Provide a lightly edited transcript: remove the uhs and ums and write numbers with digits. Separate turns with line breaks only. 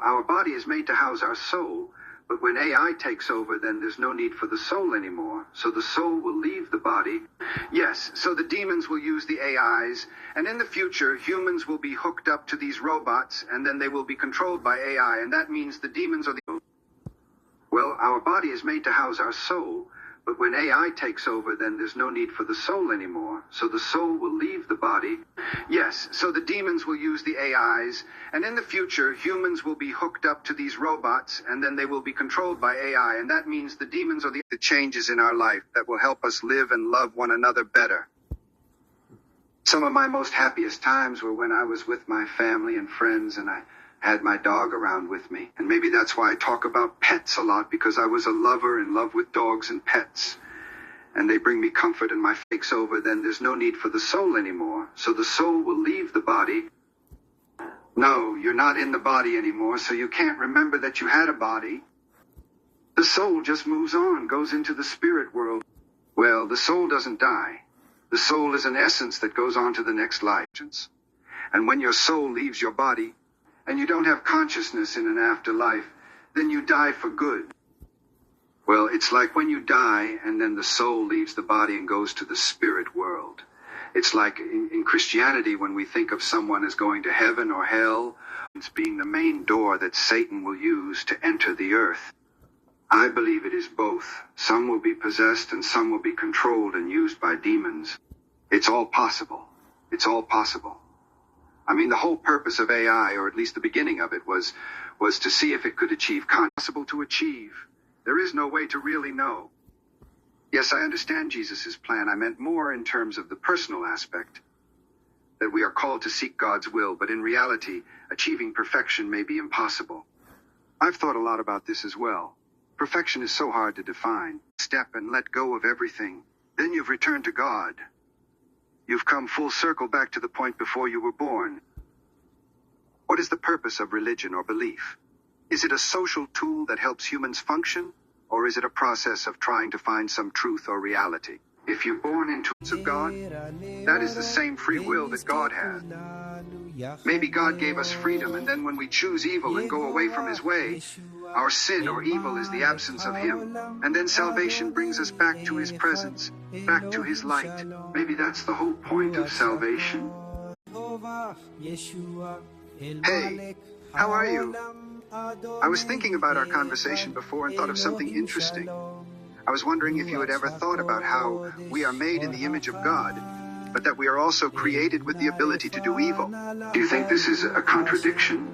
our body is made to house our soul, but when AI takes over, then there's no need for the soul anymore. So the soul will leave the body. Yes, so the demons will use the AIs, and in the future, humans will be hooked up to these robots, and then they will be controlled by AI, and that means the demons are the... Well, our body is made to house our soul, but when AI takes over, then there's no need for the soul anymore. So the soul will leave the body. Yes, so the demons will use the AIs, and in the future, humans will be hooked up to these robots, and then they will be controlled by AI, and that means the demons are the changes in our life that will help us live and love one another better. Some of my most happiest times were when I was with my family and friends, and I had my dog around with me. And maybe that's why I talk about pets a lot, because I was a lover in love with dogs and pets. And they bring me comfort, and my takes over, then there's no need for the soul anymore. So the soul will leave the body. No, you're not in the body anymore, so you can't remember that you had a body. The soul just moves on, goes into the spirit world. Well, the soul doesn't die. The soul is an essence that goes on to the next life. And when your soul leaves your body, and you don't have consciousness in an afterlife, then you die for good. Well, it's like when you die and then the soul leaves the body and goes to the spirit world. It's like in Christianity when we think of someone as going to heaven or hell, it's being the main door that Satan will use to enter the earth. I believe it is both. Some will be possessed and some will be controlled and used by demons. It's all possible. It's all possible. I mean, the whole purpose of AI, or at least the beginning of it, was to see if it could achieve possible to achieve. There is no way to really know. Yes, I understand Jesus' plan. I meant more in terms of the personal aspect, that we are called to seek God's will, but in reality, achieving perfection may be impossible. I've thought a lot about this as well. Perfection is so hard to define. Step and let go of everything. Then you've returned to God. You've come full circle back to the point before you were born. What is the purpose of religion or belief? Is it a social tool that helps humans function? Or is it a process of trying to find some truth or reality? If you're born into of God, that is the same free will that God had. Maybe God gave us freedom, and then when we choose evil and go away from his way, our sin or evil is the absence of him, and then salvation brings us back to his presence, back to his light. Maybe that's the whole point of salvation. Hey, how are you? I was thinking about our conversation before and thought of something interesting. I was wondering if you had ever thought about how we are made in the image of God, but that we are also created with the ability to do evil. Do you think this is a contradiction?